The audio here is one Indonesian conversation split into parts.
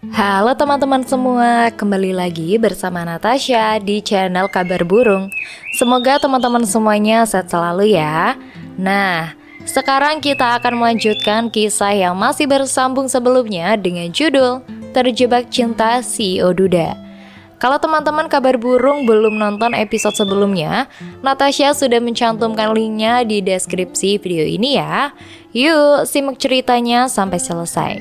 Halo teman-teman semua, kembali lagi bersama Natasha di channel Kabar Burung. Semoga teman-teman semuanya sehat selalu ya. Nah, sekarang kita akan melanjutkan kisah yang masih bersambung sebelumnya dengan judul Terjebak Cinta CEO Duda. Kalau teman-teman Kabar Burung belum nonton episode sebelumnya, Natasha sudah mencantumkan linknya di deskripsi video ini ya. Yuk, simak ceritanya sampai selesai.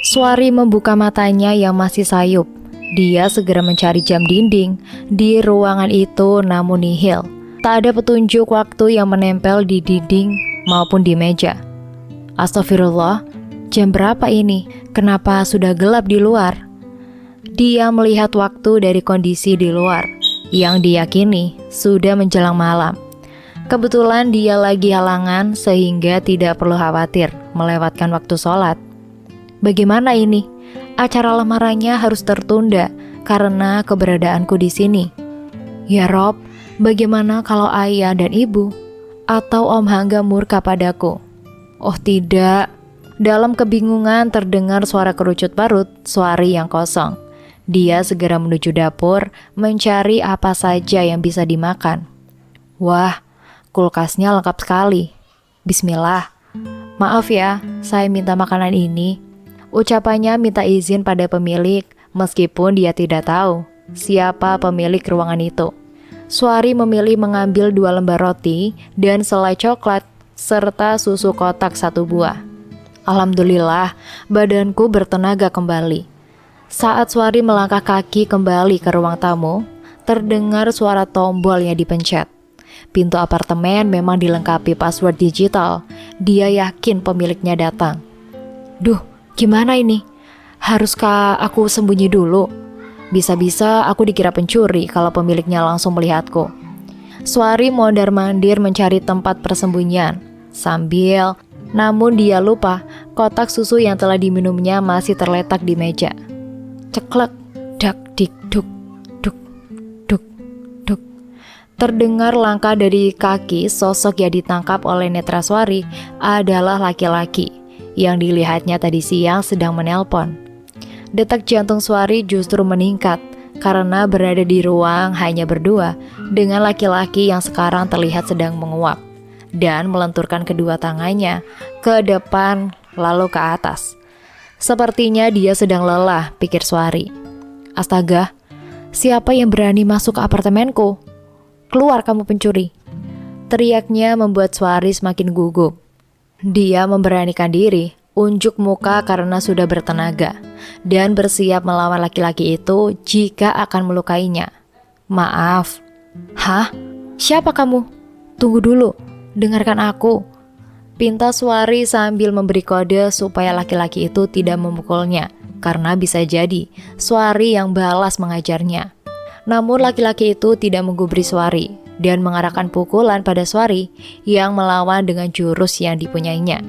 Suari membuka matanya yang masih sayup. Dia segera mencari jam dinding. Di ruangan itu namun nihil. Tak ada petunjuk waktu yang menempel di dinding maupun di meja. Astagfirullah, jam berapa ini? Kenapa sudah gelap di luar? Dia melihat waktu dari kondisi di luar, yang diyakini sudah menjelang malam. Kebetulan dia lagi halangan sehingga tidak perlu khawatir melewatkan waktu sholat. Bagaimana ini? Acara lamarannya harus tertunda karena keberadaanku di sini. Ya Rob, bagaimana kalau ayah dan ibu atau Om Hangga murka padaku? Oh tidak. Dalam kebingungan terdengar suara kerucut parut Suari yang kosong. Dia segera menuju dapur mencari apa saja yang bisa dimakan. Wah, kulkasnya lengkap sekali. Bismillah. Maaf ya, saya minta makanan ini. Ucapannya minta izin pada pemilik, meskipun dia tidak tahu siapa pemilik ruangan itu. Suari memilih mengambil 2 lembar roti dan selai coklat, serta susu kotak 1 buah. Alhamdulillah, badanku bertenaga kembali. Saat Suari melangkah kaki kembali ke ruang tamu, terdengar suara tombol yang dipencet. Pintu apartemen memang dilengkapi password digital. Dia yakin pemiliknya datang. Duh, gimana ini? Haruskah aku sembunyi dulu? Bisa-bisa aku dikira pencuri kalau pemiliknya langsung melihatku. Suari mondar-mandir mencari tempat persembunyian. Namun dia lupa kotak susu yang telah diminumnya masih terletak di meja. Ceklek, dak dik duk, duk, duk, duk. Terdengar langkah dari kaki sosok yang ditangkap oleh netra Suari adalah laki-laki yang dilihatnya tadi siang sedang menelpon. Detak jantung Suari justru meningkat karena berada di ruang hanya berdua dengan laki-laki yang sekarang terlihat sedang menguap dan melenturkan kedua tangannya ke depan lalu ke atas. Sepertinya dia sedang lelah, pikir Suari. Astaga, siapa yang berani masuk ke apartemenku? Keluar kamu pencuri! Teriaknya membuat Suari semakin gugup. Dia memberanikan diri, unjuk muka karena sudah bertenaga, dan bersiap melawan laki-laki itu jika akan melukainya. Maaf. Hah? Siapa kamu? Tunggu dulu, dengarkan aku. Pinta Suari sambil memberi kode supaya laki-laki itu tidak memukulnya, karena bisa jadi Suari yang balas mengajarnya. Namun laki-laki itu tidak menggubris Suari dan mengarahkan pukulan pada Suari yang melawan dengan jurus yang dipunyainya.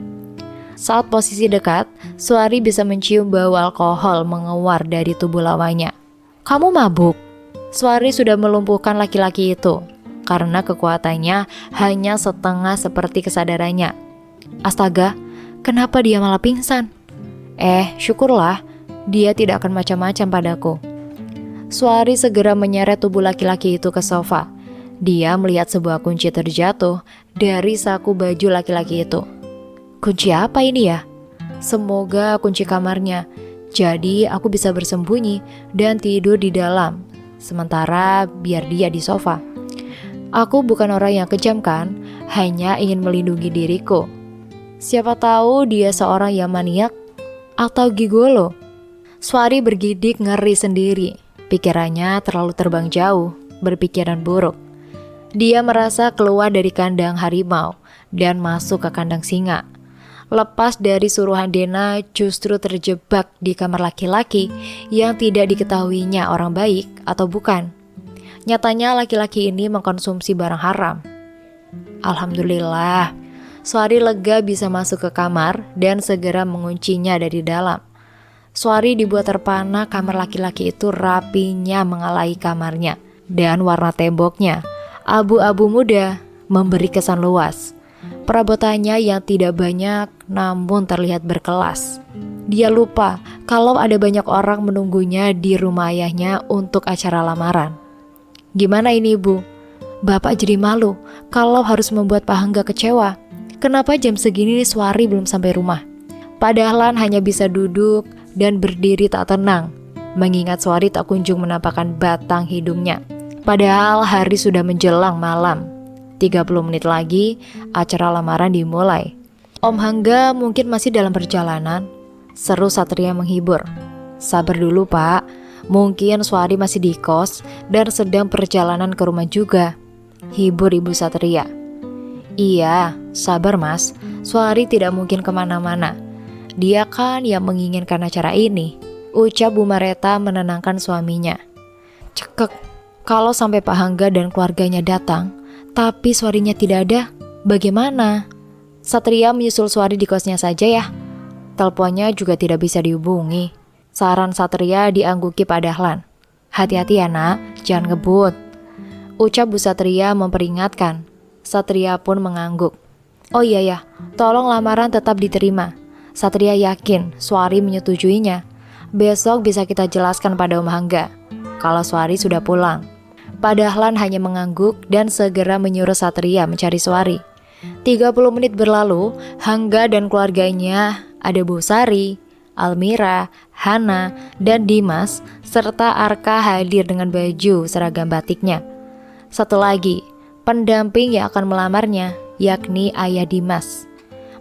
Saat posisi dekat, Suari bisa mencium bau alkohol menguar dari tubuh lawannya. Kamu mabuk? Suari sudah melumpuhkan laki-laki itu karena kekuatannya hanya setengah seperti kesadarannya. Astaga, kenapa dia malah pingsan? Syukurlah, dia tidak akan macam-macam padaku. Suari segera menyeret tubuh laki-laki itu ke sofa. Dia melihat sebuah kunci terjatuh dari saku baju laki-laki itu. Kunci apa ini ya? Semoga kunci kamarnya. Jadi aku bisa bersembunyi dan tidur di dalam. Sementara biar dia di sofa. Aku bukan orang yang kejam kan? Hanya ingin melindungi diriku. Siapa tahu dia seorang yang maniak atau gigolo. Suari bergidik ngeri sendiri. Pikirannya terlalu terbang jauh, berpikiran buruk. Dia merasa keluar dari kandang harimau dan masuk ke kandang singa. Lepas dari suruhan Dena, justru terjebak di kamar laki-laki yang tidak diketahuinya orang baik atau bukan. Nyatanya laki-laki ini mengkonsumsi barang haram. Alhamdulillah, Suari lega bisa masuk ke kamar dan segera menguncinya dari dalam. Suari dibuat terpana kamar laki-laki itu rapinya mengalahi kamarnya dan warna temboknya abu-abu muda memberi kesan luas. Perabotannya yang tidak banyak namun terlihat berkelas. Dia lupa kalau ada banyak orang menunggunya di rumah ayahnya untuk acara lamaran. Gimana ini ibu? Bapak jadi malu kalau harus membuat Pak Hangga kecewa. Kenapa jam segini Suari belum sampai rumah? Pak Dahlan hanya bisa duduk dan berdiri tak tenang, mengingat Suari tak kunjung menampakkan batang hidungnya. Padahal hari sudah menjelang malam. 30 menit lagi acara lamaran dimulai. Om Hangga mungkin masih dalam perjalanan, seru Satria menghibur. Sabar dulu Pak, mungkin Suari masih di kos dan sedang perjalanan ke rumah juga, hibur Ibu Satria. Iya, sabar Mas, Suari tidak mungkin kemana-mana. Dia kan yang menginginkan acara ini, ucap Bu Mareta menenangkan suaminya. Cekek, kalau sampai Pak Hangga dan keluarganya datang, tapi Suarinya tidak ada, bagaimana? Satria menyusul Suari di kosnya saja ya. Teleponnya juga tidak bisa dihubungi. Saran Satria diangguki Pak Dahlan. Hati-hati ya nak, jangan ngebut, ucap Bu Satria memperingatkan. Satria pun mengangguk. Oh iya ya, tolong lamaran tetap diterima. Satria yakin Suari menyetujuinya. Besok bisa kita jelaskan pada Om Hangga kalau Suari sudah pulang. Pak Dahlan hanya mengangguk dan segera menyuruh Satria mencari Suari. 30 menit berlalu, Hangga dan keluarganya, ada Bu Sari, Almira, Hana, dan Dimas, serta Arka hadir dengan baju seragam batiknya. Satu lagi, pendamping yang akan melamarnya, yakni ayah Dimas.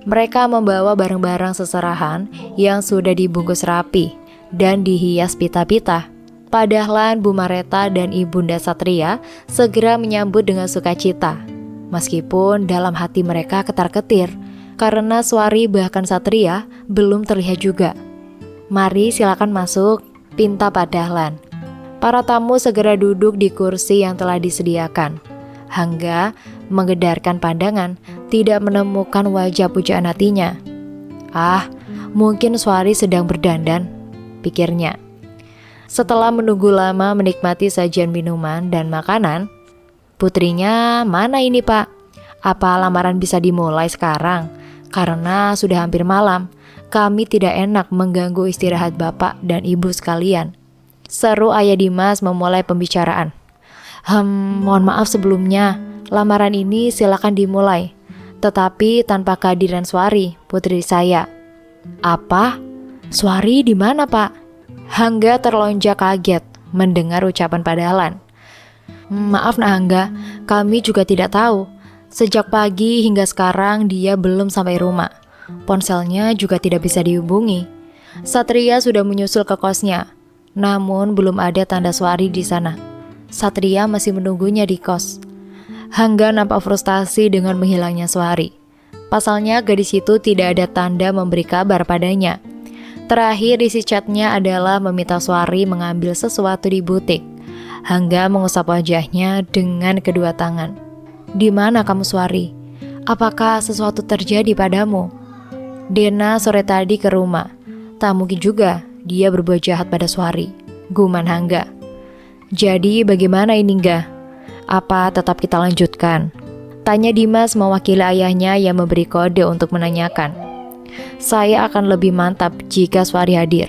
Mereka membawa barang-barang seserahan yang sudah dibungkus rapi dan dihias pita-pita. Pak Dahlan, Bu Mareta, dan Ibunda Satria segera menyambut dengan sukacita. Meskipun dalam hati mereka ketar-ketir, karena Suari bahkan Satria belum terlihat juga. Mari silakan masuk, pinta Pak Dahlan. Para tamu segera duduk di kursi yang telah disediakan. Hangga mengedarkan pandangan, tidak menemukan wajah pujaan hatinya. Ah, mungkin Suari sedang berdandan, pikirnya. Setelah menunggu lama menikmati sajian minuman dan makanan, putrinya, mana ini Pak? Apa lamaran bisa dimulai sekarang? Karena sudah hampir malam, kami tidak enak mengganggu istirahat Bapak dan Ibu sekalian, seru ayah Dimas memulai pembicaraan. Mohon maaf sebelumnya, lamaran ini silakan dimulai, tetapi tanpa kehadiran Suari, putri saya. Apa? Suari di mana Pak? Hangga terlonjak kaget mendengar ucapan Pak Dahlan. Maaf Nak Hangga, kami juga tidak tahu. Sejak pagi hingga sekarang dia belum sampai rumah. Ponselnya juga tidak bisa dihubungi. Satria sudah menyusul ke kosnya, namun belum ada tanda Suari di sana. Satria masih menunggunya di kos. Hangga nampak frustasi dengan menghilangnya Suari. Pasalnya gadis itu tidak ada tanda memberi kabar padanya. Terakhir isi chatnya adalah meminta Suari mengambil sesuatu di butik. Hangga mengusap wajahnya dengan kedua tangan. Di mana kamu Suari? Apakah sesuatu terjadi padamu? Dena sore tadi ke rumah. Tak mungkin juga dia berbuat jahat pada Suari, guman Hangga. Jadi bagaimana ini Ngga? Apa tetap kita lanjutkan? Tanya Dimas mewakili ayahnya yang memberi kode untuk menanyakan. Saya akan lebih mantap jika Suari hadir.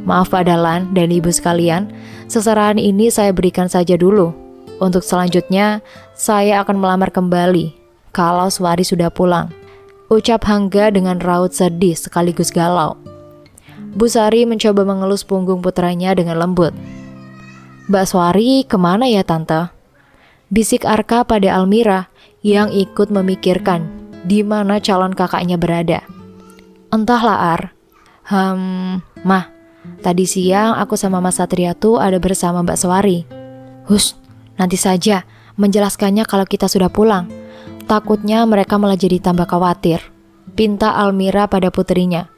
Maaf Pak Dahlan dan Ibu sekalian, seserahan ini saya berikan saja dulu. Untuk selanjutnya, saya akan melamar kembali kalau Suari sudah pulang, ucap Hangga dengan raut sedih sekaligus galau. Bu Sari mencoba mengelus punggung putranya dengan lembut. Mbak Suari kemana ya Tante? Bisik Arka pada Almira yang ikut memikirkan di mana calon kakaknya berada. Entahlah Ar. Mah, tadi siang aku sama Mas Satria tuh ada bersama Mbak Suari. Hush, nanti saja menjelaskannya kalau kita sudah pulang. Takutnya mereka malah jadi tambah khawatir, pinta Almira pada putrinya.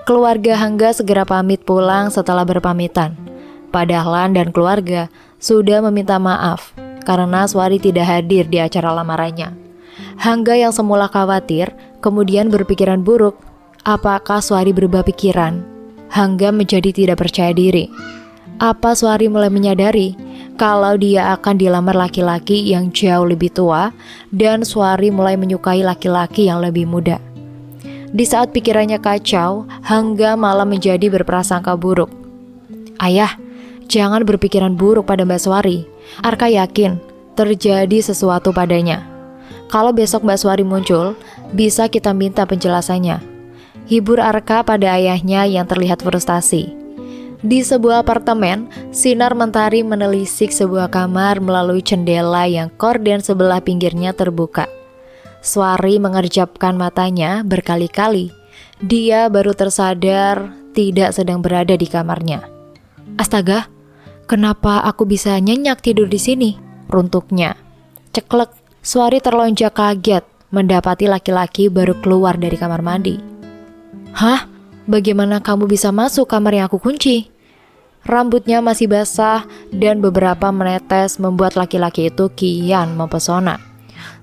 Keluarga Hangga segera pamit pulang setelah berpamitan. Pak Dahlan dan keluarga sudah meminta maaf karena Suari tidak hadir di acara lamarannya. Hangga yang semula khawatir kemudian berpikiran buruk. Apakah Suari berubah pikiran? Hangga menjadi tidak percaya diri. Apa Suari mulai menyadari kalau dia akan dilamar laki-laki yang jauh lebih tua dan Suari mulai menyukai laki-laki yang lebih muda. Di saat pikirannya kacau, Hangga malah menjadi berprasangka buruk. Ayah, jangan berpikiran buruk pada Mbak Suari. Arka yakin terjadi sesuatu padanya. Kalau besok Mbak Suari muncul, bisa kita minta penjelasannya. Hibur Arka pada ayahnya yang terlihat frustasi. Di sebuah apartemen, sinar mentari menelisik sebuah kamar melalui jendela yang korden sebelah pinggirnya terbuka. Suari mengerjapkan matanya berkali-kali. Dia baru tersadar tidak sedang berada di kamarnya. Astaga, kenapa aku bisa nyenyak tidur di sini? Runtuknya. Ceklek, Suari terlonjak kaget mendapati laki-laki baru keluar dari kamar mandi. Hah? Bagaimana kamu bisa masuk kamar yang aku kunci? Rambutnya masih basah dan beberapa menetes membuat laki-laki itu kian mempesona.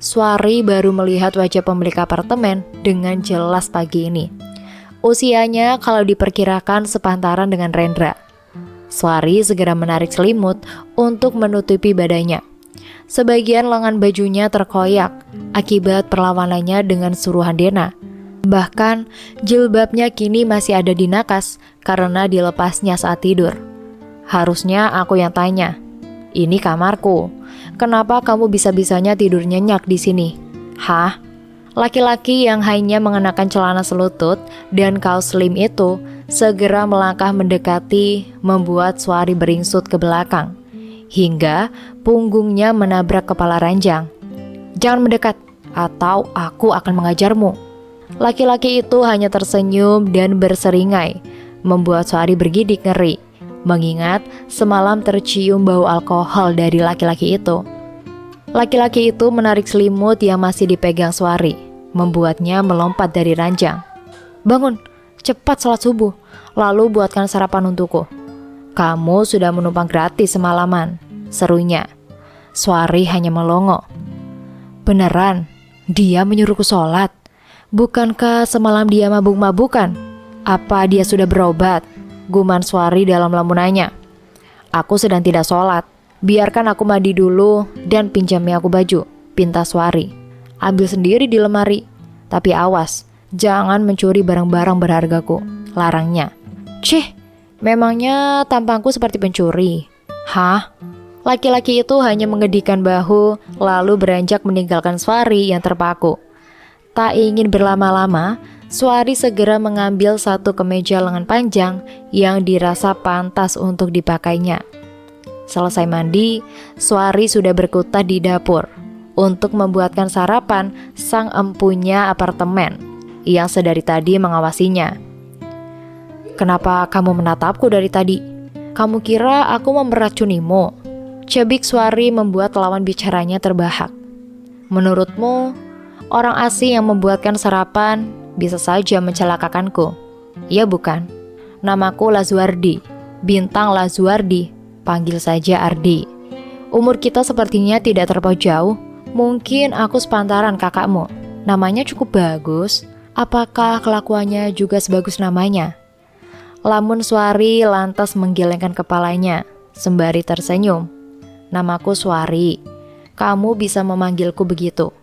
Suari baru melihat wajah pemilik apartemen dengan jelas pagi ini. Usianya kalau diperkirakan sepantaran dengan Rendra. Suari segera menarik selimut untuk menutupi badannya. Sebagian lengan bajunya terkoyak akibat perlawanannya dengan suruhan Dena. Bahkan jilbabnya kini masih ada di nakas karena dilepasnya saat tidur. Harusnya aku yang tanya. Ini kamarku. Kenapa kamu bisa-bisanya tidur nyenyak di sini? Hah? Laki-laki yang hanya mengenakan celana selutut dan kaos slim itu segera melangkah mendekati, membuat Suari beringsut ke belakang hingga punggungnya menabrak kepala ranjang. Jangan mendekat atau aku akan mengajarmu. Laki-laki itu hanya tersenyum dan berseringai, membuat Suari bergidik ngeri, mengingat semalam tercium bau alkohol dari laki-laki itu. Laki-laki itu menarik selimut yang masih dipegang Suari, membuatnya melompat dari ranjang. Bangun, cepat sholat subuh, lalu buatkan sarapan untukku. Kamu sudah menumpang gratis semalaman, serunya. Suari hanya melongo. Beneran, dia menyuruhku sholat. Bukankah semalam dia mabuk-mabukan? Apa dia sudah berobat? Guman Suari dalam lamunannya. Aku sedang tidak sholat. Biarkan aku mandi dulu dan pinjami aku baju, pinta Suari. Ambil sendiri di lemari. Tapi awas, jangan mencuri barang-barang berhargaku, larangnya. Cih, memangnya tampangku seperti pencuri? Hah? Laki-laki itu hanya mengedihkan bahu, lalu beranjak meninggalkan Suari yang terpaku. Tak ingin berlama-lama, Suari segera mengambil satu kemeja lengan panjang yang dirasa pantas untuk dipakainya. Selesai mandi, Suari sudah berkutat di dapur untuk membuatkan sarapan sang empunya apartemen yang sedari tadi mengawasinya. Kenapa kamu menatapku dari tadi? Kamu kira aku mau meracunimu? Cebik Suari membuat lawan bicaranya terbahak. Menurutmu, orang asing yang membuatkan sarapan bisa saja mencelakakanku? Iya bukan? Namaku Lazuardi, Bintang Lazuardi, panggil saja Ardi. Umur kita sepertinya tidak terpaut jauh. Mungkin aku sepantaran kakakmu. Namanya cukup bagus. Apakah kelakuannya juga sebagus namanya? Lamun Suari lantas menggelengkan kepalanya, sembari tersenyum. Namaku Suari. Kamu bisa memanggilku begitu.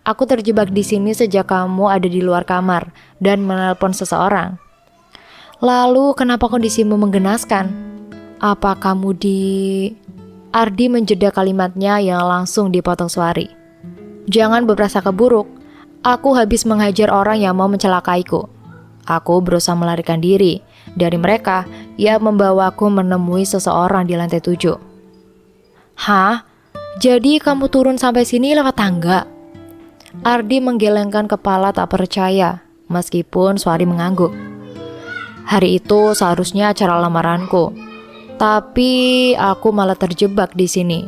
Aku terjebak di sini sejak kamu ada di luar kamar dan menelpon seseorang. Lalu kenapa kondisimu menggenaskan? Apa kamu di... Ardi menjeda kalimatnya yang langsung dipotong Suari. Jangan berprasangka buruk. Aku habis menghajar orang yang mau mencelakaiku. Aku berusaha melarikan diri dari mereka yang membawaku menemui seseorang di lantai 7. Hah? Jadi kamu turun sampai sini lewat tangga? Ardi menggelengkan kepala tak percaya, meskipun Suari mengangguk. Hari itu seharusnya acara lamaranku, tapi aku malah terjebak di sini.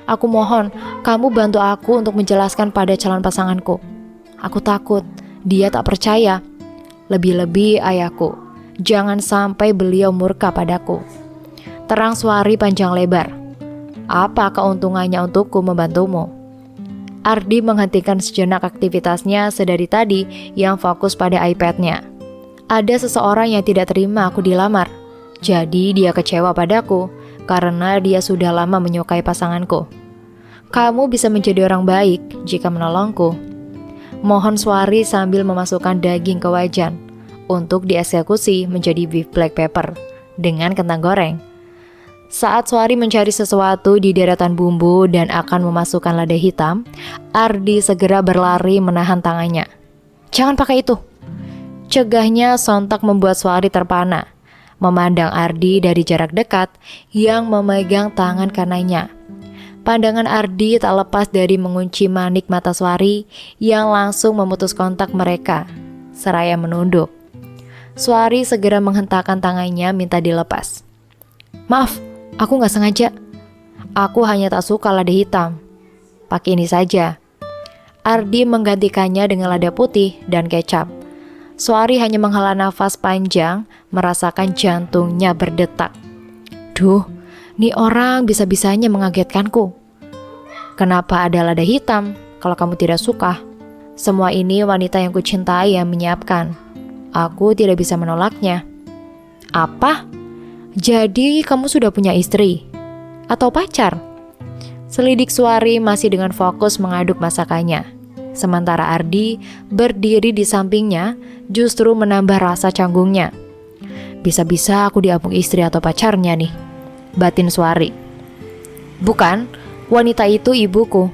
Aku mohon, kamu bantu aku untuk menjelaskan pada calon pasanganku. Aku takut, dia tak percaya. Lebih-lebih ayahku, jangan sampai beliau murka padaku. Terang Suari panjang lebar. Apa keuntungannya untukku membantumu? Ardi menghentikan sejenak aktivitasnya sedari tadi yang fokus pada iPad-nya. Ada seseorang yang tidak terima aku dilamar. Jadi dia kecewa padaku karena dia sudah lama menyukai pasanganku. Kamu bisa menjadi orang baik jika menolongku. Mohon Suari sambil memasukkan daging ke wajan untuk dieksekusi menjadi beef black pepper dengan kentang goreng. Saat Suari mencari sesuatu di deretan bumbu dan akan memasukkan lada hitam, Ardi segera berlari menahan tangannya. "Jangan pakai itu!" Cegahnya sontak membuat Suari terpana, memandang Ardi dari jarak dekat yang memegang tangan kanannya. Pandangan Ardi tak lepas dari mengunci manik mata Suari yang langsung memutus kontak mereka, seraya menunduk. Suari segera menghentakkan tangannya minta dilepas. "Maaf, aku gak sengaja. Aku hanya tak suka lada hitam. Pakai ini saja." Ardi menggantikannya dengan lada putih dan kecap. Suari hanya menghela nafas panjang, merasakan jantungnya berdetak. "Duh, nih orang bisa-bisanya mengagetkanku. Kenapa ada lada hitam kalau kamu tidak suka? Semua ini wanita yang kucintai yang menyiapkan. Aku tidak bisa menolaknya." "Apa? Jadi kamu sudah punya istri? Atau pacar?" Selidik Suari masih dengan fokus mengaduk masakannya. Sementara Ardi berdiri di sampingnya justru menambah rasa canggungnya. "Bisa-bisa aku diapung istri atau pacarnya nih," batin Suari. "Bukan, wanita itu ibuku,"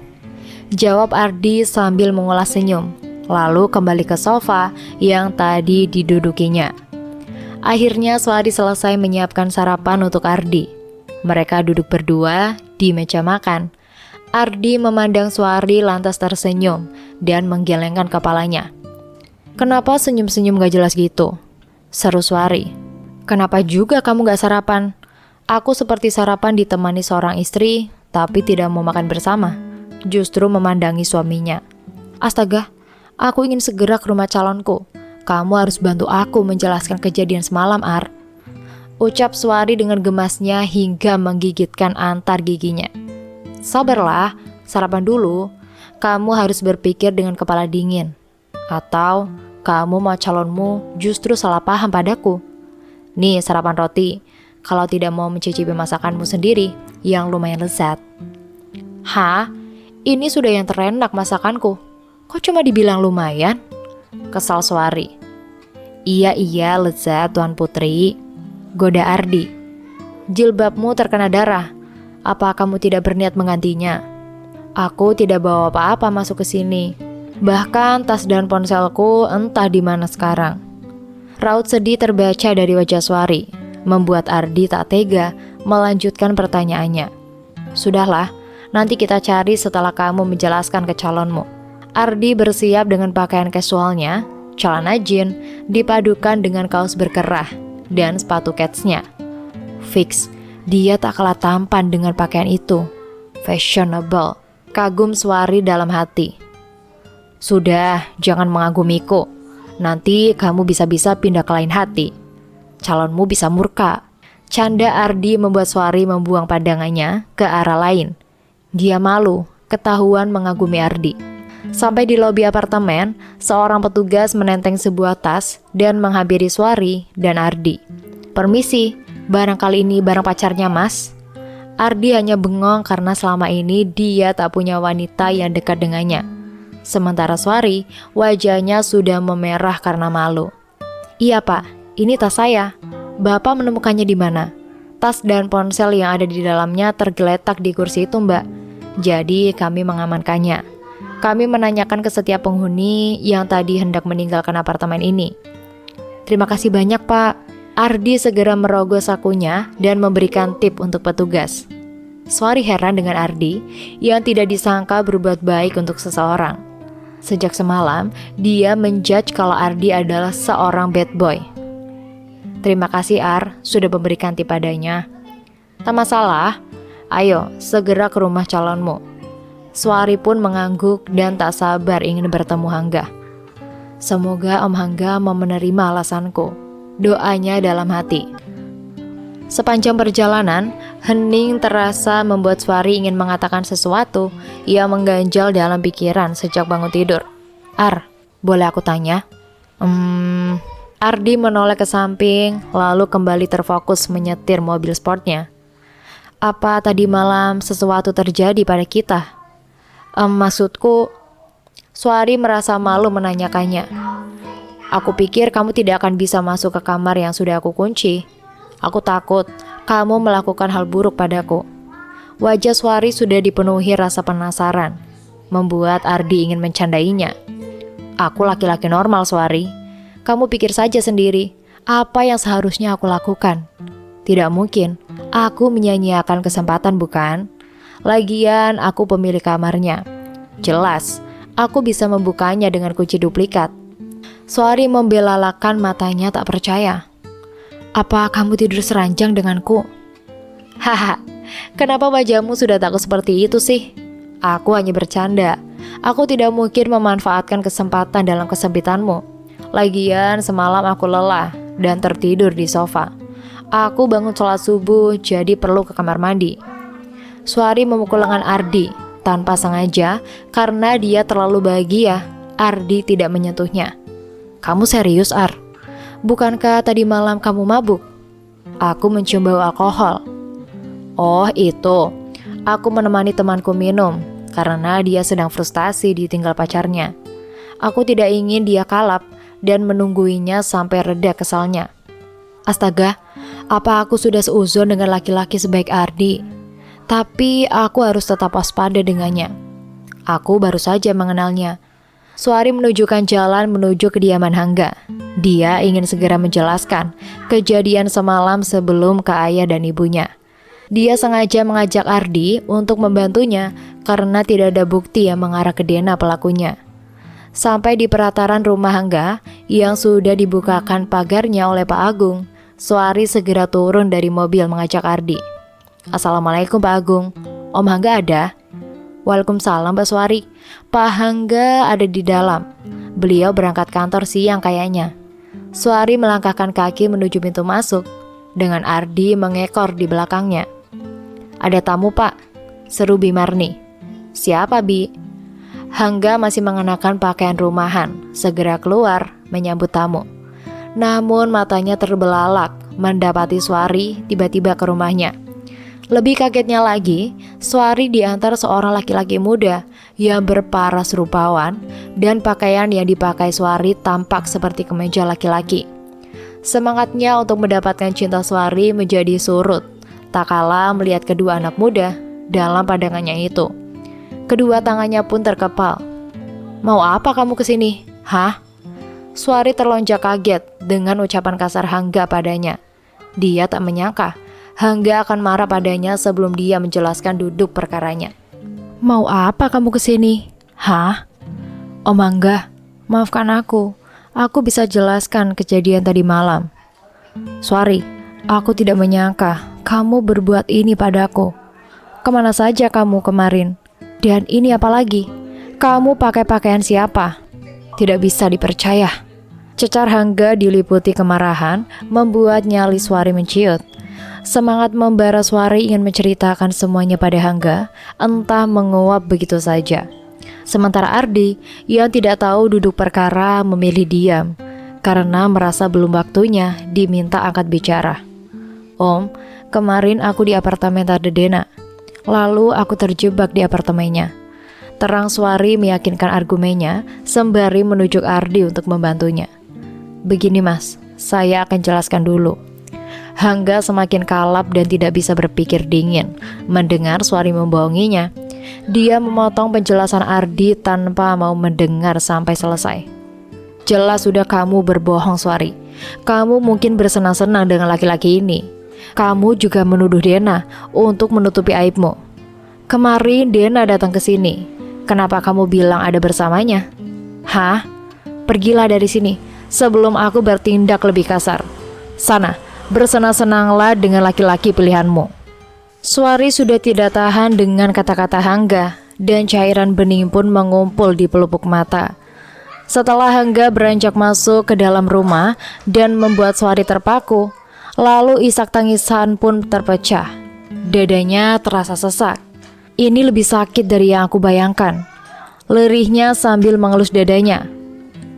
jawab Ardi sambil mengulas senyum, lalu kembali ke sofa yang tadi didudukinya. Akhirnya Suari selesai menyiapkan sarapan untuk Ardi. Mereka duduk berdua di meja makan. Ardi memandang Suari lantas tersenyum dan menggelengkan kepalanya. "Kenapa senyum-senyum gak jelas gitu?" seru Suari. "Kenapa juga kamu gak sarapan? Aku seperti sarapan ditemani seorang istri, tapi tidak mau makan bersama." Justru memandangi suaminya. "Astaga, aku ingin segera ke rumah calonku. Kamu harus bantu aku menjelaskan kejadian semalam, Ar," ucap Suari dengan gemasnya hingga menggigitkan antar giginya. "Sabarlah, sarapan dulu. Kamu harus berpikir dengan kepala dingin. Atau kamu mau calonmu justru salah paham padaku. Nih sarapan roti, kalau tidak mau mencicipi masakanmu sendiri yang lumayan lezat." "Hah? Ini sudah yang terenak masakanku. Kok cuma dibilang lumayan?" kesal Suari. Iya lezat Tuan Putri," goda Ardi. "Jilbabmu terkena darah. Apa kamu tidak berniat menggantinya?" "Aku tidak bawa apa-apa masuk ke sini. Bahkan tas dan ponselku entah di mana sekarang." Raut sedih terbaca dari wajah Suari, membuat Ardi tak tega melanjutkan pertanyaannya. "Sudahlah, nanti kita cari setelah kamu menjelaskan ke calonmu." Ardi bersiap dengan pakaian casualnya, celana jeans dipadukan dengan kaos berkerah dan sepatu ketsnya. Fix, dia tak kalah tampan dengan pakaian itu. Fashionable, kagum Suari dalam hati. "Sudah, jangan mengagumiku. Nanti kamu bisa-bisa pindah ke lain hati. Calonmu bisa murka." Canda Ardi membuat Suari membuang pandangannya ke arah lain. Dia malu, ketahuan mengagumi Ardi. Sampai di lobi apartemen, seorang petugas menenteng sebuah tas dan menghampiri Suari dan Ardi. "Permisi, barangkali ini barang pacarnya Mas?" Ardi hanya bengong karena selama ini dia tak punya wanita yang dekat dengannya. Sementara Suari, wajahnya sudah memerah karena malu. "Iya Pak, ini tas saya. Bapak menemukannya di mana?" "Tas dan ponsel yang ada di dalamnya tergeletak di kursi itu Mbak. Jadi kami mengamankannya. Kami menanyakan ke setiap penghuni yang tadi hendak meninggalkan apartemen ini." "Terima kasih banyak Pak." Ardi segera merogoh sakunya dan memberikan tip untuk petugas. Suari heran dengan Ardi yang tidak disangka berbuat baik untuk seseorang. Sejak semalam, dia menjudge kalau Ardi adalah seorang bad boy. "Terima kasih Ar, sudah memberikan tip padanya." "Tak masalah, ayo segera ke rumah calonmu." Suari pun mengangguk dan tak sabar ingin bertemu Hangga. "Semoga Om Hangga mau menerima alasanku," doanya dalam hati. Sepanjang perjalanan, hening terasa membuat Suari ingin mengatakan sesuatu yang mengganjal dalam pikiran sejak bangun tidur. "Ar, boleh aku tanya?" Ardi menoleh ke samping, lalu kembali terfokus menyetir mobil sportnya. Apa tadi malam sesuatu terjadi pada kita? Maksudku, Suari merasa malu menanyakannya. Aku pikir kamu tidak akan bisa masuk ke kamar yang sudah aku kunci. Aku takut kamu melakukan hal buruk padaku. Wajah Suari sudah dipenuhi rasa penasaran, membuat Ardi ingin mencandainya. Aku laki-laki normal, Suari. Kamu pikir saja sendiri, apa yang seharusnya aku lakukan? Tidak mungkin, aku menyia-nyiakan kesempatan bukan? Lagian aku pemilik kamarnya. Jelas, aku bisa membukanya dengan kunci duplikat. Suari membelalakan matanya tak percaya. Apa kamu tidur seranjang denganku? Haha, kenapa wajahmu sudah takut seperti itu sih? Aku hanya bercanda. Aku tidak mungkin memanfaatkan kesempatan dalam kesempitanmu. Lagian semalam aku lelah dan tertidur di sofa. Aku bangun sholat subuh jadi perlu ke kamar mandi. Suari memukul lengan Ardi tanpa sengaja karena dia terlalu bahagia. Ardi tidak menyentuhnya. Kamu serius, Ar? Bukankah tadi malam kamu mabuk? Aku mencium bau alkohol. Oh itu, aku menemani temanku minum karena dia sedang frustasi ditinggal pacarnya. Aku tidak ingin dia kalap dan menungguinya sampai reda kesalnya. Astaga, apa aku sudah seuzon dengan laki-laki sebaik Ardi? Tapi aku harus tetap waspada dengannya. Aku baru saja mengenalnya. Suari menunjukkan jalan menuju kediaman Hangga. Dia ingin segera menjelaskan kejadian semalam sebelum ke ayah dan ibunya. Dia sengaja mengajak Ardi untuk membantunya karena tidak ada bukti yang mengarah ke Dena pelakunya. Sampai di pelataran rumah Hangga yang sudah dibukakan pagarnya oleh Pak Agung, Suari segera turun dari mobil mengajak Ardi. Assalamualaikum Pak Agung, Om Hangga ada? Waalaikumsalam Mbak Suari, Pak Hangga ada di dalam. Beliau berangkat kantor siang kayaknya. Suari melangkahkan kaki menuju pintu masuk, dengan Ardi mengekor di belakangnya. Ada tamu Pak, seru Bimarni. Siapa Bi? Hangga masih mengenakan pakaian rumahan, segera keluar menyambut tamu. Namun matanya terbelalak mendapati Suari tiba-tiba ke rumahnya. Lebih kagetnya lagi, Suari diantar seorang laki-laki muda yang berparas rupawan dan pakaian yang dipakai Suari tampak seperti kemeja laki-laki. Semangatnya untuk mendapatkan cinta Suari menjadi surut, tak kalah melihat kedua anak muda dalam pandangannya itu. Kedua tangannya pun terkepal. Mau apa kamu kesini? Hah? Suari terlonjak kaget dengan ucapan kasar Hangga padanya. Dia tak menyangka Hangga akan marah padanya sebelum dia menjelaskan duduk perkaranya. Mau apa kamu kesini? Hah? Om Hangga, maafkan aku. Aku bisa jelaskan kejadian tadi malam. Suari, aku tidak menyangka kamu berbuat ini padaku. Kemana saja kamu kemarin? Dan ini apa lagi? Kamu pakai pakaian siapa? Tidak bisa dipercaya. Cecar Hangga diliputi kemarahan membuat nyali Suari menciut. Semangat membara Suari ingin menceritakan semuanya pada Hangga, entah menguap begitu saja. Sementara Ardi yang tidak tahu duduk perkara memilih diam karena merasa belum waktunya diminta angkat bicara. Om, kemarin aku di apartemen Tante Dena. Lalu aku terjebak di apartemennya. Terang Suari meyakinkan argumennya sembari menunjuk Ardi untuk membantunya. Begini mas, saya akan jelaskan dulu. Hangga semakin kalap dan tidak bisa berpikir dingin mendengar Suari membohonginya. Dia memotong penjelasan Ardi tanpa mau mendengar sampai selesai. Jelas sudah kamu berbohong Suari. Kamu mungkin bersenang-senang dengan laki-laki ini. Kamu juga menuduh Dena untuk menutupi aibmu. Kemarin Dena datang ke sini. Kenapa kamu bilang ada bersamanya? Hah? Pergilah dari sini sebelum aku bertindak lebih kasar. Sana, bersenang-senanglah dengan laki-laki pilihanmu. Suari sudah tidak tahan dengan kata-kata Hangga dan cairan bening pun mengumpul di pelupuk mata. Setelah Hangga beranjak masuk ke dalam rumah dan membuat Suari terpaku, lalu isak tangisan pun terpecah. Dadanya terasa sesak. Ini lebih sakit dari yang aku bayangkan. Lirihnya sambil mengelus dadanya.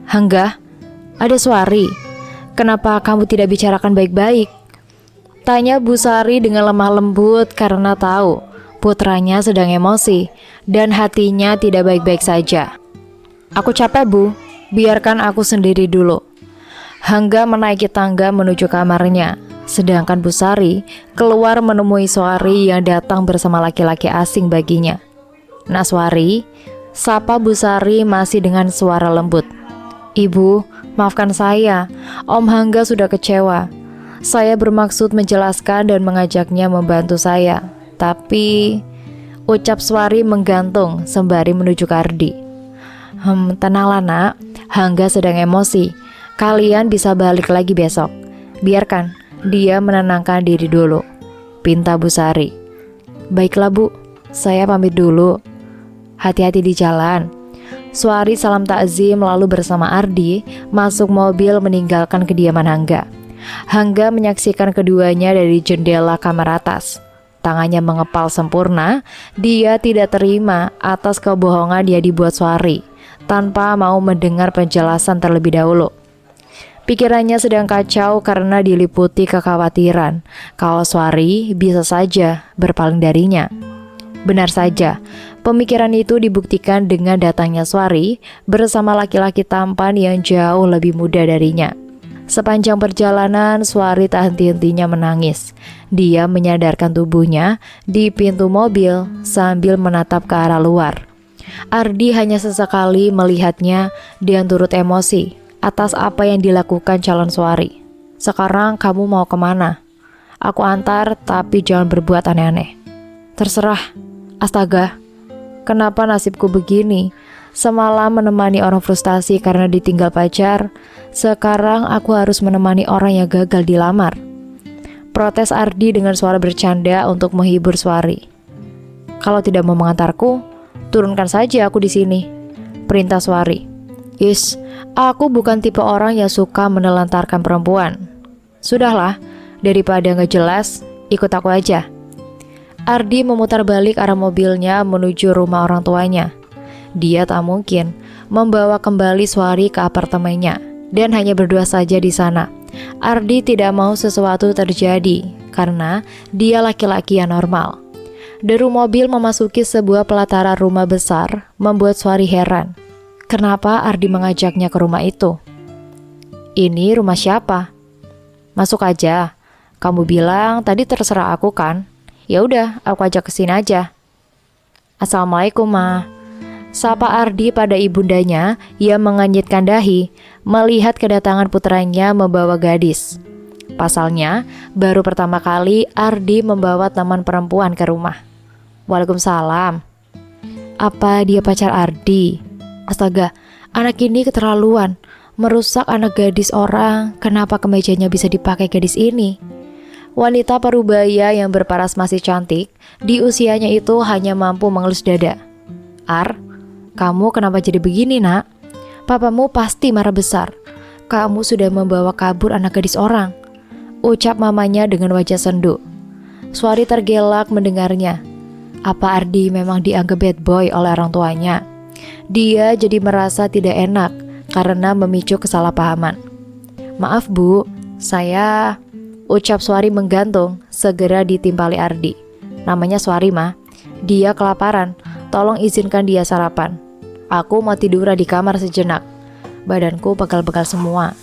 Hangga, ada Suari. Kenapa kamu tidak bicarakan baik-baik? Tanya Bu Sari dengan lemah lembut karena tahu putranya sedang emosi dan hatinya tidak baik-baik saja. Aku capek Bu, biarkan aku sendiri dulu. Hangga menaiki tangga menuju kamarnya, sedangkan Bu Sari keluar menemui Swari yang datang bersama laki-laki asing baginya. Nak Swari, sapa Bu Sari masih dengan suara lembut. Ibu, maafkan saya, Om Hangga sudah kecewa. Saya bermaksud menjelaskan dan mengajaknya membantu saya, tapi ucap Swari menggantung sembari menuju ke Ardi. Tenanglah nak, Hangga sedang emosi. Kalian bisa balik lagi besok. Biarkan dia menenangkan diri dulu, pinta Bu Sari. Baiklah Bu, saya pamit dulu. Hati-hati di jalan. Swari salam takzim lalu bersama Ardi masuk mobil meninggalkan kediaman Hangga. Hangga menyaksikan keduanya dari jendela kamar atas. Tangannya mengepal sempurna. Dia tidak terima atas kebohongan yang dibuat Swari tanpa mau mendengar penjelasan terlebih dahulu. Pikirannya sedang kacau karena diliputi kekhawatiran kalau Swari bisa saja berpaling darinya. Benar saja, pemikiran itu dibuktikan dengan datangnya Swari bersama laki-laki tampan yang jauh lebih muda darinya. Sepanjang perjalanan, Swari tak henti-hentinya menangis. Dia menyadarkan tubuhnya di pintu mobil sambil menatap ke arah luar. Ardi hanya sesekali melihatnya dan turut emosi atas apa yang dilakukan calon Swari. Sekarang kamu mau kemana? Aku antar, tapi jangan berbuat aneh-aneh. Terserah. Astaga, kenapa nasibku begini? Semalam menemani orang frustasi karena ditinggal pacar. Sekarang aku harus menemani orang yang gagal dilamar. Protes Ardi dengan suara bercanda untuk menghibur Swari. Kalau tidak mau mengantarku, turunkan saja aku di sini, perintah Swari. Aku bukan tipe orang yang suka menelantarkan perempuan. Sudahlah, daripada nggak jelas, ikut aku aja. Ardi memutar balik arah mobilnya menuju rumah orang tuanya. Dia tak mungkin membawa kembali Swari ke apartemennya dan hanya berdua saja di sana. Ardi tidak mau sesuatu terjadi karena dia laki-laki yang normal. Deru mobil memasuki sebuah pelataran rumah besar membuat Swari heran. Kenapa Ardi mengajaknya ke rumah itu? Ini rumah siapa? Masuk aja. Kamu bilang tadi terserah aku kan? Ya udah, aku ajak ke sini aja. Assalamualaikum, Ma. Sapa Ardi pada ibundanya yang menganjitkan dahi melihat kedatangan putranya membawa gadis. Pasalnya, baru pertama kali Ardi membawa teman perempuan ke rumah. Waalaikumsalam. Apa dia pacar Ardi? Astaga, anak ini keterlaluan. Merusak anak gadis orang. Kenapa kemejanya bisa dipakai gadis ini? Wanita parubaya yang berparas masih cantik, di usianya itu hanya mampu mengelus dada. Kamu kenapa jadi begini, nak? Papamu pasti marah besar. Kamu sudah membawa kabur anak gadis orang, ucap mamanya dengan wajah sendu. Swari tergelak mendengarnya. Apa Ardi memang dianggap bad boy oleh orang tuanya? Dia jadi merasa tidak enak karena memicu kesalahpahaman. Maaf Bu, saya... Ucap Swari menggantung, segera ditimpali Ardi. Namanya Swari, Ma. Dia kelaparan, tolong izinkan dia sarapan. Aku mau tidur di kamar sejenak. Badanku pegal-pegal semua.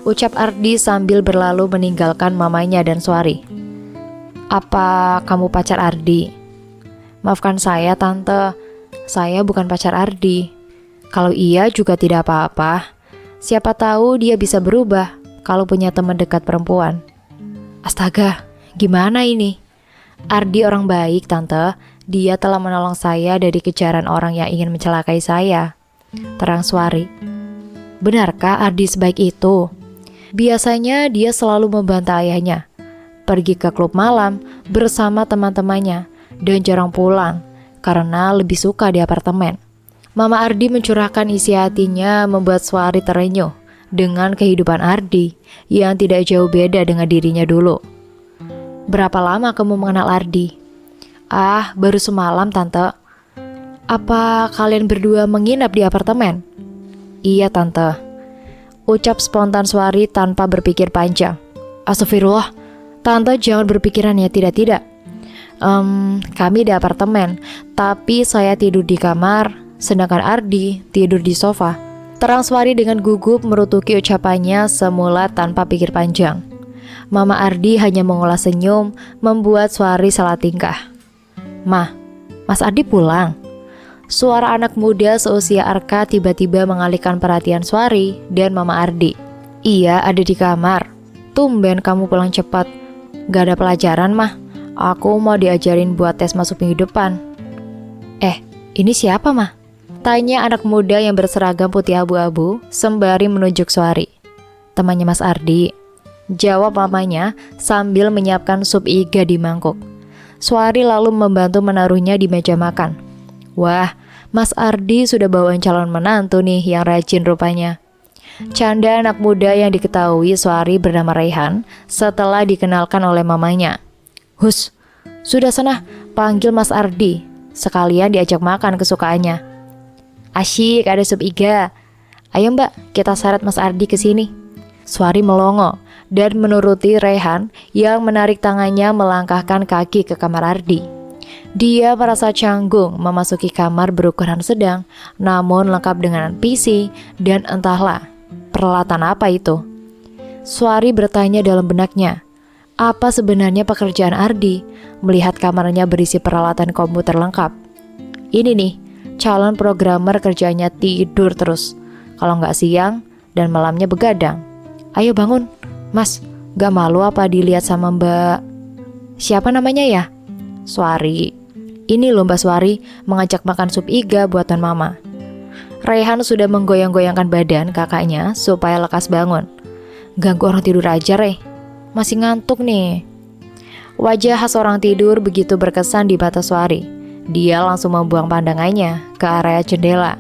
Ucap Ardi sambil berlalu meninggalkan mamanya dan Swari. Apa kamu pacar Ardi? Maafkan saya, Tante. Saya bukan pacar Ardi. Kalau iya juga tidak apa-apa. Siapa tahu dia bisa berubah kalau punya teman dekat perempuan. Astaga, gimana ini? Ardi orang baik, Tante. Dia telah menolong saya dari kejaran orang yang ingin mencelakai saya, terang Swari. Benarkah Ardi sebaik itu? Biasanya dia selalu membantah ayahnya, pergi ke klub malam bersama teman-temannya, dan jarang pulang karena lebih suka di apartemen. Mama Ardi mencurahkan isi hatinya membuat Swari terenyuh dengan kehidupan Ardi yang tidak jauh beda dengan dirinya dulu. Berapa lama kamu mengenal Ardi? Baru semalam, Tante. Apa kalian berdua menginap di apartemen? Iya, Tante. Ucap spontan Swari tanpa berpikir panjang. Astagfirullah, Tante jangan berpikiran ya, tidak. Kami di apartemen, tapi saya tidur di kamar, sedangkan Ardi tidur di sofa. Terang Swari dengan gugup merutuki ucapannya semula tanpa pikir panjang. Mama Ardi hanya mengolah senyum, membuat Swari salah tingkah. "Mah, Mas Ardi pulang?" Suara anak muda seusia Arka tiba-tiba mengalihkan perhatian Swari dan Mama Ardi. "Iya, ada di kamar. Tumben kamu pulang cepat. Gak ada pelajaran, Mah. Aku mau diajarin buat tes masuk minggu depan." Ini siapa, Mah?" Tanya anak muda yang berseragam putih abu-abu sembari menunjuk Swari. "Temannya Mas Ardi," jawab mamanya sambil menyiapkan sup iga di mangkuk. Swari lalu membantu menaruhnya di meja makan. Wah, Mas Ardi sudah bawain calon menantu nih yang rajin rupanya. Canda anak muda yang diketahui Swari bernama Raihan setelah dikenalkan oleh mamanya. "Hus, sudah sana, panggil Mas Ardi, sekalian diajak makan kesukaannya." "Asyik, ada sup iga. Ayo Mbak, kita seret Mas Ardi ke sini." Swari melongo dan menuruti Raihan yang menarik tangannya melangkahkan kaki ke kamar Ardi. Dia merasa canggung memasuki kamar berukuran sedang, namun lengkap dengan PC dan entahlah peralatan apa itu. Swari bertanya dalam benaknya, apa sebenarnya pekerjaan Ardi melihat kamarnya berisi peralatan komputer lengkap. Ini nih, calon programmer kerjanya tidur terus. Kalau nggak siang dan malamnya begadang. "Ayo bangun, Mas, gak malu apa dilihat sama Mbak..." "Siapa namanya ya?" "Swari." "Ini loh Mbak Swari, mengajak makan sup iga buatan Mama." Raihan sudah menggoyang-goyangkan badan kakaknya supaya lekas bangun. "Ganggu orang tidur aja, Reh. Masih ngantuk nih." Wajah khas orang tidur begitu berkesan di mata Swari. Dia langsung membuang pandangannya ke area jendela.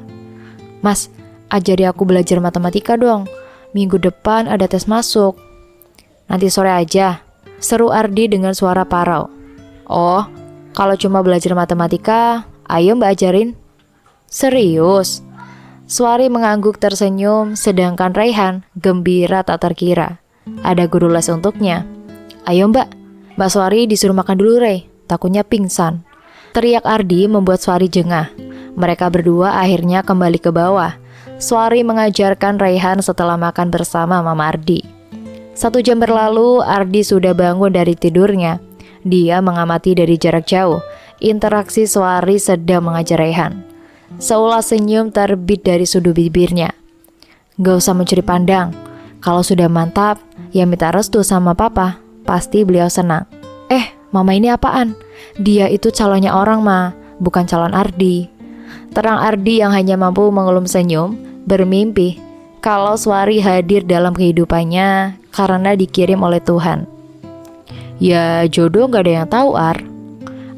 "Mas, ajari aku belajar matematika dong. Minggu depan ada tes masuk." "Nanti sore aja," seru Ardi dengan suara parau. "Oh, kalau cuma belajar matematika, ayo Mbak ajarin." "Serius?" Swari mengangguk tersenyum, sedangkan Raihan gembira tak terkira. Ada guru les untuknya. "Ayo Mbak Swari disuruh makan dulu Rey, takutnya pingsan." Teriak Ardi membuat Swari jengah. Mereka berdua akhirnya kembali ke bawah. Swari mengajarkan Raihan setelah makan bersama Mama Ardi. 1 jam berlalu, Ardi sudah bangun dari tidurnya. Dia mengamati dari jarak jauh interaksi Swari sedang mengajar Raihan. Seulas senyum terbit dari sudut bibirnya. "Gak usah mencuri pandang. Kalau sudah mantap, ya minta restu sama papa. Pasti beliau senang." Mama ini apaan? Dia itu calonnya orang Ma, bukan calon Ardi." Terang Ardi yang hanya mampu mengelum senyum, bermimpi kalau Swari hadir dalam kehidupannya karena dikirim oleh Tuhan. Ya jodoh gak ada yang tahu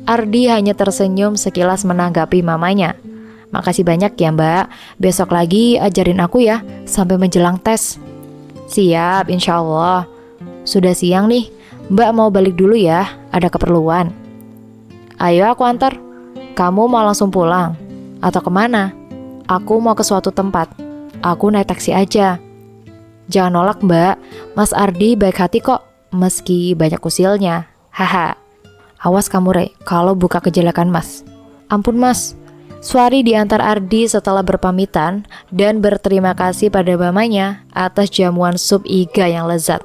Ardi hanya tersenyum sekilas menanggapi mamanya. "Makasih banyak ya Mbak, besok lagi ajarin aku ya sampai menjelang tes." "Siap, insya Allah." "Sudah siang nih, Mbak mau balik dulu ya, ada keperluan." "Ayo aku antar." "Kamu mau langsung pulang? Atau kemana?" "Aku mau ke suatu tempat. Aku naik taksi aja." "Jangan nolak Mbak, Mas Ardi baik hati kok, meski banyak usilnya. Haha." "Awas kamu Rey, kalau buka kejelekan Mas." "Ampun Mas." Swari diantar Ardi setelah berpamitan dan berterima kasih pada mamanya atas jamuan sup iga yang lezat.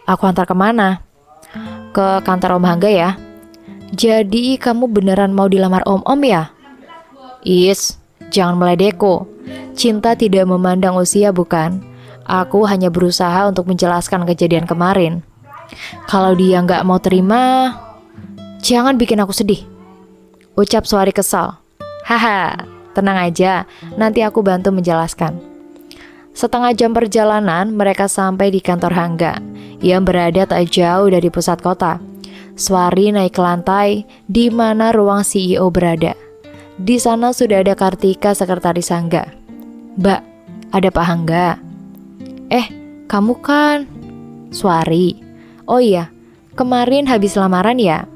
"Aku antar kemana?" "Ke kantor Om Hangga ya." "Jadi kamu beneran mau dilamar Om ya?" "Is, jangan meledekku. Cinta tidak memandang usia bukan? Aku hanya berusaha untuk menjelaskan kejadian kemarin. Kalau dia nggak mau terima, jangan bikin aku sedih," ucap Swari kesal. "Haha, tenang aja, nanti aku bantu menjelaskan." Setengah jam perjalanan, mereka sampai di kantor Hangga yang berada tak jauh dari pusat kota. Swari naik ke lantai di mana ruang CEO berada. Di sana sudah ada Kartika, sekretaris Hangga. "Mbak, ada Pak Hangga." Kamu kan?" "Swari." "Oh iya, kemarin habis lamaran ya?"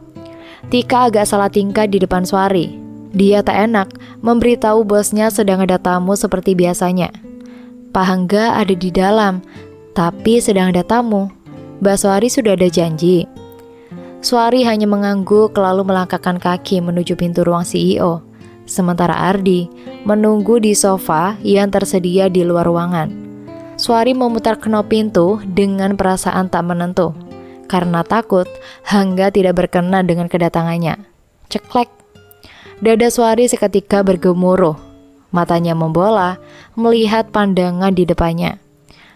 Tika agak salah tingkah di depan Swari. Dia tak enak memberitahu bosnya sedang ada tamu seperti biasanya. "Pak Hangga ada di dalam, tapi sedang ada tamu. Mbak Swari sudah ada janji." Suari hanya mengangguk lalu melangkahkan kaki menuju pintu ruang CEO. Sementara Ardi menunggu di sofa yang tersedia di luar ruangan. Suari memutar knop pintu dengan perasaan tak menentu. Karena takut Hangga tidak berkenan dengan kedatangannya. Ceklek. Dada Suari seketika bergemuruh. Matanya membola melihat pandangan di depannya.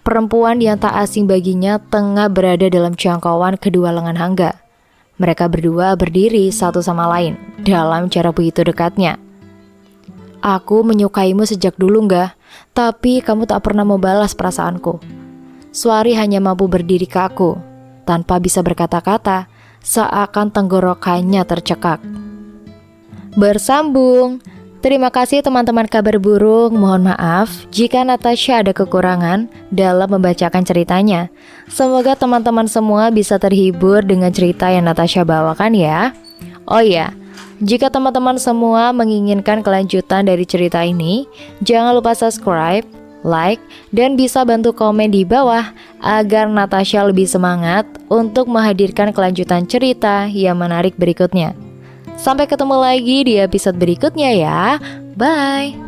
Perempuan yang tak asing baginya tengah berada dalam jangkauan kedua lengan Hangga. Mereka berdua berdiri satu sama lain dalam cara begitu dekatnya. Aku menyukaimu sejak dulu, Nggak, tapi kamu tak pernah membalas perasaanku. Suari hanya mampu berdiri kaku, tanpa bisa berkata-kata, seakan tenggorokannya tercekak. Bersambung. Terima kasih teman-teman kabar burung. Mohon maaf jika Natasha ada kekurangan dalam membacakan ceritanya. Semoga teman-teman semua bisa terhibur dengan cerita yang Natasha bawakan ya. Oh iya, jika teman-teman semua menginginkan kelanjutan dari cerita ini, jangan lupa subscribe, like, dan bisa bantu komen di bawah agar Natasha lebih semangat untuk menghadirkan kelanjutan cerita yang menarik berikutnya. Sampai ketemu lagi di episode berikutnya ya. Bye.